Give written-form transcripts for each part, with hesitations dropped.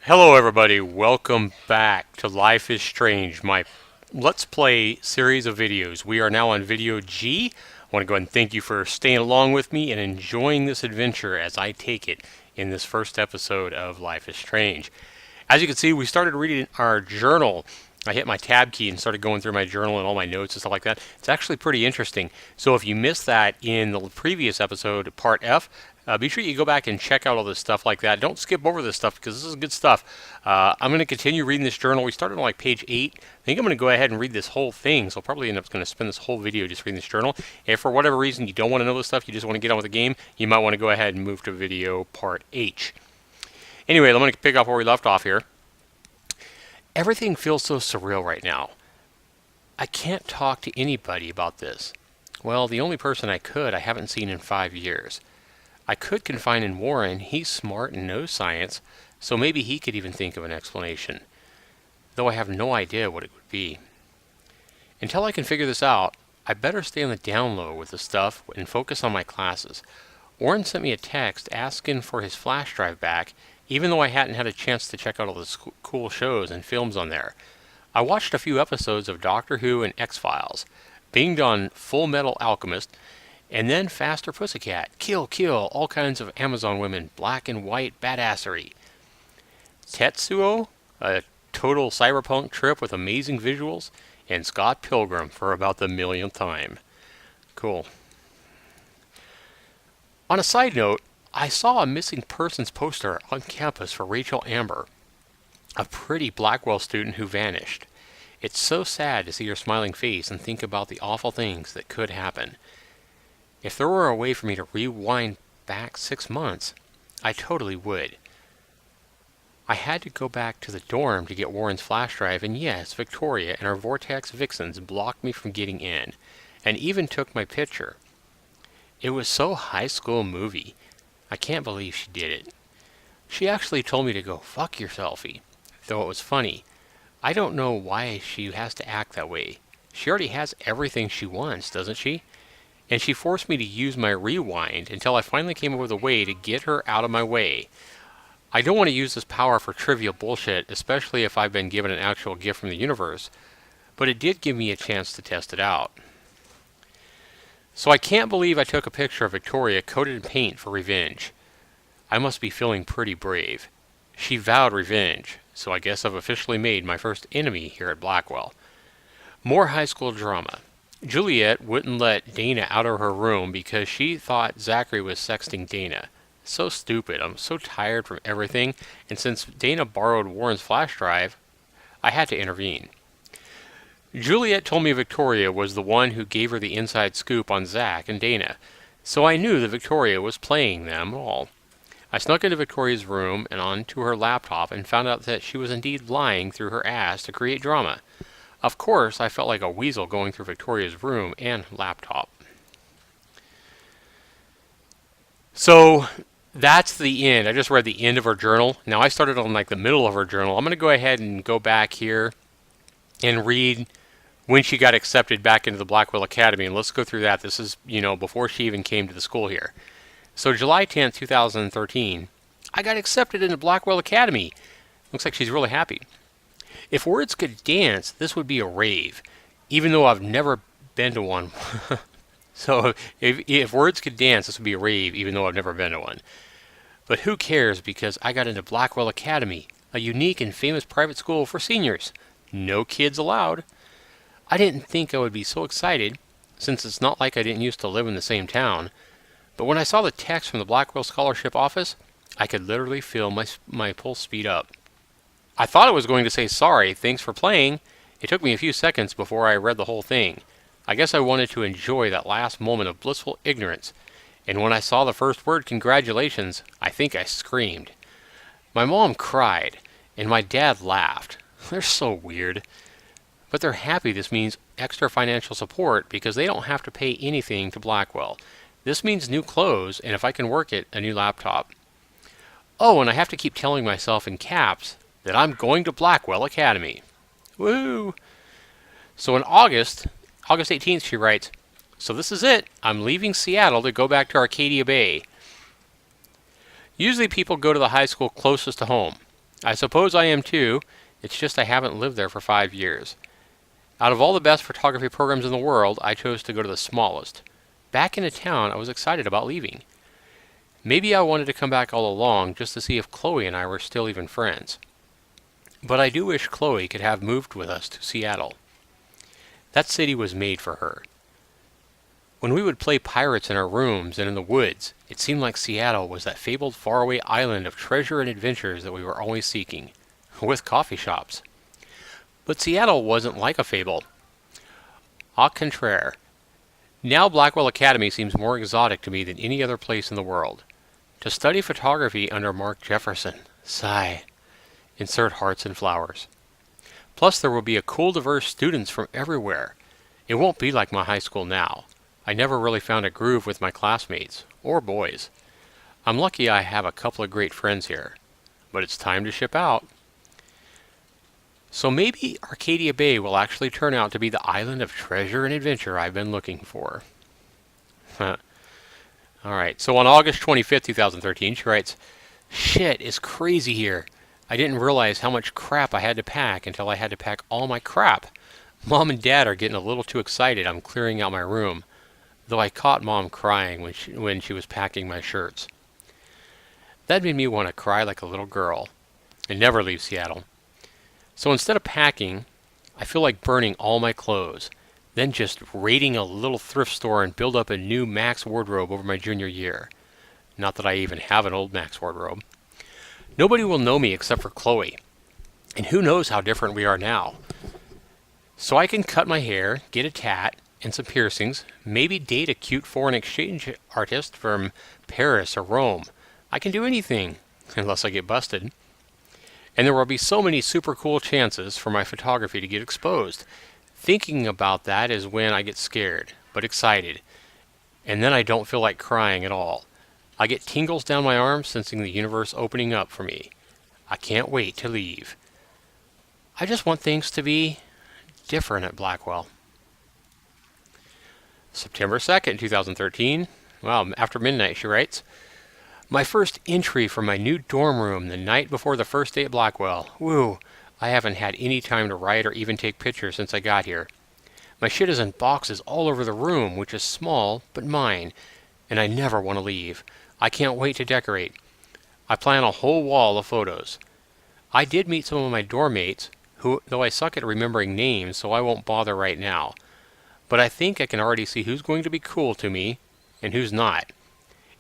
Hello everybody, welcome back to Life is Strange, my Let's Play series of videos. We are now on video G. I want to go ahead and thank you for staying along with me and enjoying this adventure as I take it in this first episode of Life is Strange. As you can see, we started reading our journal. I hit my tab key and started going through my journal and all my notes and stuff like that. It's actually pretty interesting. So if you missed that in the previous episode, part F, be sure you go back and check out all this stuff like that. Don't skip over this stuff because this is good stuff. I'm going to continue reading this journal. We started on like page 8. I think I'm going to go ahead and read this whole thing. So I'll probably end up going to spend this whole video just reading this journal. If for whatever reason you don't want to know this stuff, you just want to get on with the game, you might want to go ahead and move to video part H. Anyway, I'm going to pick up where we left off here. Everything feels so surreal right now. I can't talk to anybody about this. Well, the only person I haven't seen in 5 years. I could confide in Warren. He's smart and knows science, so maybe he could even think of an explanation. Though I have no idea what it would be. Until I can figure this out, I better stay on the down low with the stuff and focus on my classes. Warren sent me a text asking for his flash drive back, even though I hadn't had a chance to check out all the cool shows and films on there. I watched a few episodes of Doctor Who and X-Files, binged on Full Metal Alchemist, and then Faster Pussycat, Kill Kill, all kinds of Amazon women, black and white badassery. Tetsuo, a total cyberpunk trip with amazing visuals, and Scott Pilgrim for about the millionth time. Cool. On a side note, I saw a missing persons poster on campus for Rachel Amber, a pretty Blackwell student who vanished. It's so sad to see her smiling face and think about the awful things that could happen. If there were a way for me to rewind back 6 months, I totally would. I had to go back to the dorm to get Warren's flash drive, and yes, Victoria and her Vortex Vixens blocked me from getting in, and even took my picture. It was so high school movie. I can't believe she did it. She actually told me to go fuck yourselfie, though it was funny. I don't know why she has to act that way. She already has everything she wants, doesn't she? And she forced me to use my rewind until I finally came up with a way to get her out of my way. I don't want to use this power for trivial bullshit, especially if I've been given an actual gift from the universe, but it did give me a chance to test it out. So I can't believe I took a picture of Victoria coated in paint for revenge. I must be feeling pretty brave. She vowed revenge, so I guess I've officially made my first enemy here at Blackwell. More high school drama. Juliet wouldn't let Dana out of her room because she thought Zachary was sexting Dana. So stupid. I'm so tired from everything, and since Dana borrowed Warren's flash drive, I had to intervene. Juliet told me Victoria was the one who gave her the inside scoop on Zach and Dana, so I knew that Victoria was playing them all. I snuck into Victoria's room and onto her laptop and found out that she was indeed lying through her ass to create drama. Of course, I felt like a weasel going through Victoria's room and laptop. So, that's the end. I just read the end of her journal. Now, I started on like the middle of her journal. I'm going to go ahead and go back here and read when she got accepted back into the Blackwell Academy. And let's go through that. This is, before she even came to the school here. So July 10th, 2013, I got accepted into Blackwell Academy. Looks like she's really happy. If words could dance, this would be a rave, even though I've never been to one. So if words could dance, this would be a rave, even though I've never been to one. But who cares, because I got into Blackwell Academy, a unique and famous private school for seniors. No kids allowed. I didn't think I would be so excited, since it's not like I didn't used to live in the same town. But when I saw the text from the Blackwell Scholarship Office, I could literally feel my pulse speed up. I thought it was going to say, sorry, thanks for playing. It took me a few seconds before I read the whole thing. I guess I wanted to enjoy that last moment of blissful ignorance. And when I saw the first word, congratulations, I think I screamed. My mom cried, and my dad laughed. They're so weird. But they're happy this means extra financial support because they don't have to pay anything to Blackwell. This means new clothes, and if I can work it, a new laptop. Oh, and I have to keep telling myself in caps that I'm going to Blackwell Academy. Woo! So in August 18th, she writes, so this is it. I'm leaving Seattle to go back to Arcadia Bay. Usually people go to the high school closest to home. I suppose I am too. It's just I haven't lived there for 5 years. Out of all the best photography programs in the world, I chose to go to the smallest. Back in a town I was excited about leaving. Maybe I wanted to come back all along just to see if Chloe and I were still even friends. But I do wish Chloe could have moved with us to Seattle. That city was made for her. When we would play pirates in our rooms and in the woods, it seemed like Seattle was that fabled faraway island of treasure and adventures that we were always seeking, with coffee shops. But Seattle wasn't like a fable. Au contraire. Now Blackwell Academy seems more exotic to me than any other place in the world. To study photography under Mark Jefferson. Sigh. Insert hearts and flowers. Plus there will be a cool diverse students from everywhere. It won't be like my high school now. I never really found a groove with my classmates, or boys. I'm lucky I have a couple of great friends here. But it's time to ship out. So maybe Arcadia Bay will actually turn out to be the island of treasure and adventure I've been looking for. Alright, so on August 25th, 2013, she writes, "Shit, it's crazy here. I didn't realize how much crap I had to pack until I had to pack all my crap. Mom and Dad are getting a little too excited I'm clearing out my room. Though I caught Mom crying when she was packing my shirts. That made me want to cry like a little girl and never leave Seattle. So instead of packing, I feel like burning all my clothes, then just raiding a little thrift store and build up a new Max wardrobe over my junior year. Not that I even have an old Max wardrobe. Nobody will know me except for Chloe. And who knows how different we are now. So I can cut my hair, get a tat, and some piercings, maybe date a cute foreign exchange artist from Paris or Rome. I can do anything, unless I get busted. And there will be so many super cool chances for my photography to get exposed. Thinking about that is when I get scared, but excited. And then I don't feel like crying at all. I get tingles down my arms sensing the universe opening up for me. I can't wait to leave. I just want things to be different at Blackwell." September 2nd, 2013. Well, after midnight, she writes, "My first entry from my new dorm room the night before the first day at Blackwell. Woo! I haven't had any time to write or even take pictures since I got here. My shit is in boxes all over the room, which is small, but mine, and I never want to leave. I can't wait to decorate. I plan a whole wall of photos. I did meet some of my dorm mates, though I suck at remembering names, so I won't bother right now. But I think I can already see who's going to be cool to me and who's not.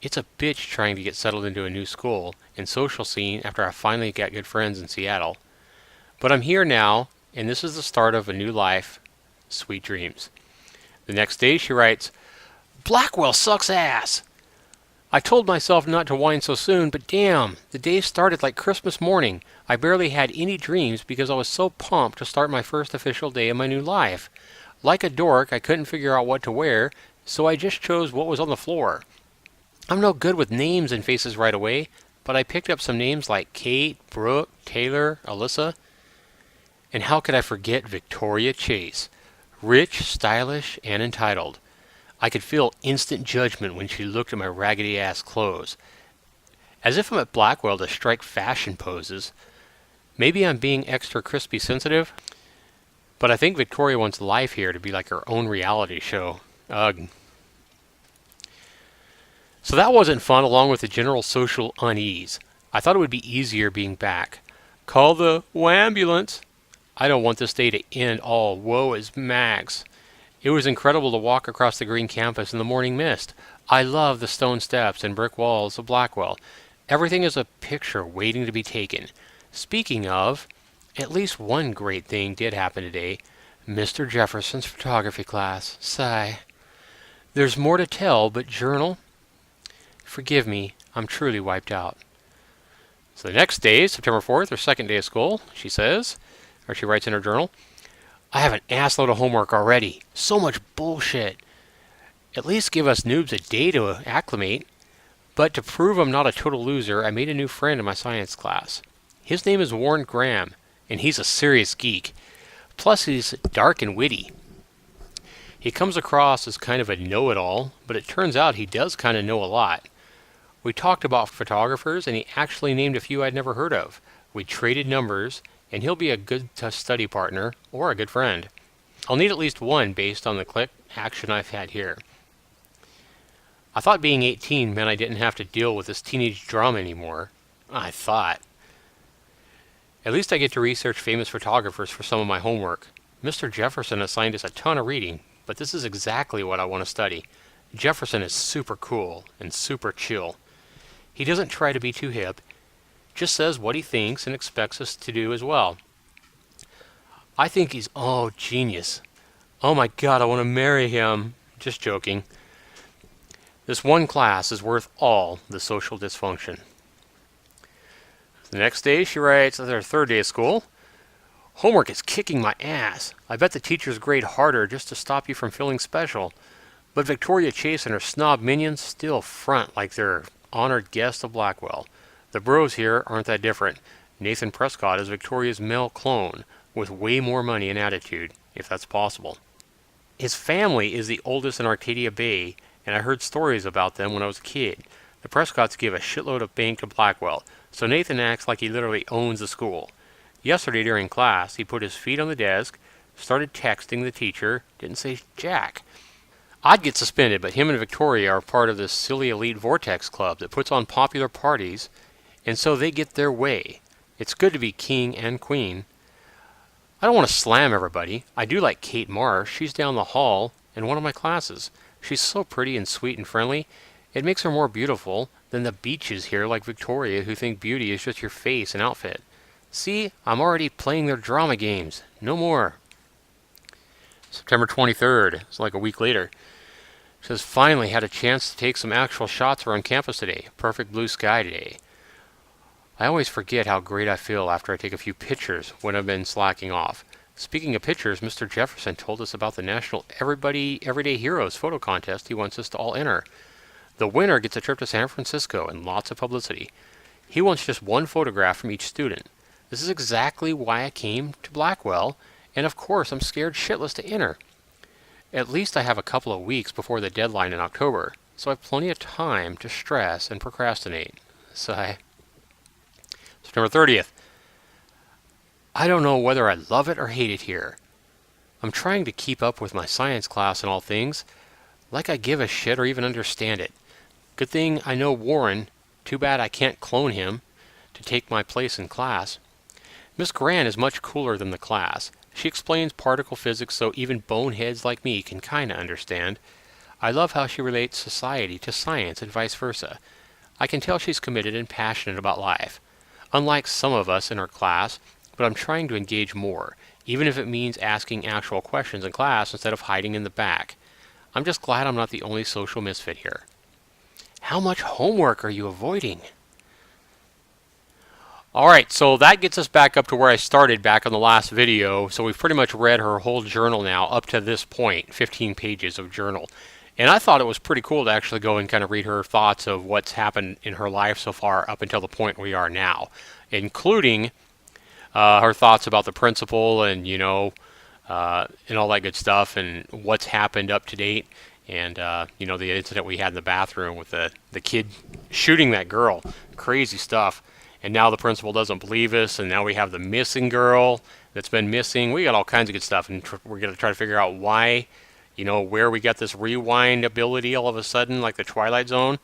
It's a bitch trying to get settled into a new school and social scene after I finally got good friends in Seattle. But I'm here now, and this is the start of a new life. Sweet dreams." The next day she writes, "Blackwell sucks ass. I told myself not to whine so soon, but damn, the day started like Christmas morning. I barely had any dreams because I was so pumped to start my first official day of my new life. Like a dork, I couldn't figure out what to wear, so I just chose what was on the floor. I'm no good with names and faces right away, but I picked up some names like Kate, Brooke, Taylor, Alyssa. And how could I forget Victoria Chase? Rich, stylish, and entitled. I could feel instant judgment when she looked at my raggedy-ass clothes. As if I'm at Blackwell to strike fashion poses. Maybe I'm being extra crispy sensitive, but I think Victoria wants life here to be like her own reality show. Ugh. So that wasn't fun, along with the general social unease. I thought it would be easier being back. Call the ambulance. I don't want this day to end all woe is Max. It was incredible to walk across the green campus in the morning mist. I love the stone steps and brick walls of Blackwell. Everything is a picture waiting to be taken. Speaking of, at least one great thing did happen today. Mr. Jefferson's photography class. Sigh. There's more to tell, but journal? Forgive me, I'm truly wiped out." So the next day, September 4th, her second day of school, she says, or she writes in her journal, "I have an assload of homework already. So much bullshit. At least give us noobs a day to acclimate. But to prove I'm not a total loser, I made a new friend in my science class. His name is Warren Graham, and he's a serious geek. Plus he's dark and witty. He comes across as kind of a know-it-all, but it turns out he does kind of know a lot. We talked about photographers, and he actually named a few I'd never heard of. We traded numbers, and he'll be a good study partner or a good friend. I'll need at least one based on the click action I've had here. I thought being 18 meant I didn't have to deal with this teenage drama anymore. I thought. At least I get to research famous photographers for some of my homework. Mr. Jefferson assigned us a ton of reading, but this is exactly what I want to study. Jefferson is super cool and super chill. He doesn't try to be too hip, just says what he thinks and expects us to do as well. I think he's genius. Oh my god, I want to marry him. Just joking. This one class is worth all the social dysfunction. The next day, she writes, it's her third day of school. Homework is kicking my ass. I bet the teachers grade harder just to stop you from feeling special. But Victoria Chase and her snob minions still front like they're honored guests of Blackwell. The bros here aren't that different. Nathan Prescott is Victoria's male clone, with way more money and attitude, if that's possible. His family is the oldest in Arcadia Bay, and I heard stories about them when I was a kid. The Prescotts give a shitload of bank to Blackwell, so Nathan acts like he literally owns the school. Yesterday during class, he put his feet on the desk, started texting the teacher, didn't say jack. I'd get suspended, but him and Victoria are part of this silly elite Vortex club that puts on popular parties, and so they get their way. It's good to be king and queen. I don't want to slam everybody. I do like Kate Marsh. She's down the hall in one of my classes. She's so pretty and sweet and friendly. It makes her more beautiful than the beaches here like Victoria who think beauty is just your face and outfit. See, I'm already playing their drama games. No more. September 23rd. It's like a week later. It says, finally had a chance to take some actual shots around campus today. Perfect blue sky today. I always forget how great I feel after I take a few pictures when I've been slacking off. Speaking of pictures, Mr. Jefferson told us about the National Everyday Heroes photo contest he wants us to all enter. The winner gets a trip to San Francisco and lots of publicity. He wants just one photograph from each student. This is exactly why I came to Blackwell, and of course I'm scared shitless to enter. At least I have a couple of weeks before the deadline in October, so I have plenty of time to stress and procrastinate. Sigh. September 30th. I don't know whether I love it or hate it here. I'm trying to keep up with my science class and all things, like I give a shit or even understand it. Good thing I know Warren. Too bad I can't clone him to take my place in class. Miss Grant is much cooler than the class. She explains particle physics so even boneheads like me can kinda understand. I love how she relates society to science and vice versa. I can tell she's committed and passionate about life. Unlike some of us in her class, but I'm trying to engage more, even if it means asking actual questions in class instead of hiding in the back. I'm just glad I'm not the only social misfit here. How much homework are you avoiding? Alright, so that gets us back up to where I started back on the last video. So we've pretty much read her whole journal now up to this point, 15 pages of journal. And I thought it was pretty cool to actually go and kind of read her thoughts of what's happened in her life so far up until the point we are now, including her thoughts about the principal and, and all that good stuff and what's happened up to date. And, the incident we had in the bathroom with the kid shooting that girl. Crazy stuff. And now the principal doesn't believe us, and now we have the missing girl that's been missing. We got all kinds of good stuff, and we're going to try to figure out why, where we got this rewind ability all of a sudden, like the Twilight Zone.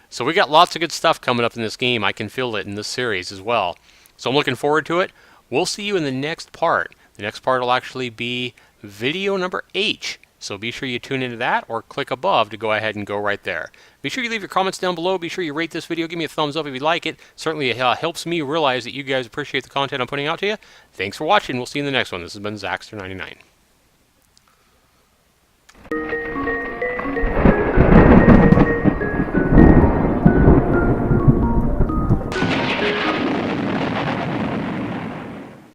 So we got lots of good stuff coming up in this game. I can feel it in this series as well. So I'm looking forward to it. We'll see you in the next part. The next part will actually be video number H. So be sure you tune into that or click above to go ahead and go right there. Be sure you leave your comments down below. Be sure you rate this video. Give me a thumbs up if you like it. Certainly it helps me realize that you guys appreciate the content I'm putting out to you. Thanks for watching. We'll see you in the next one. This has been Zaxter99.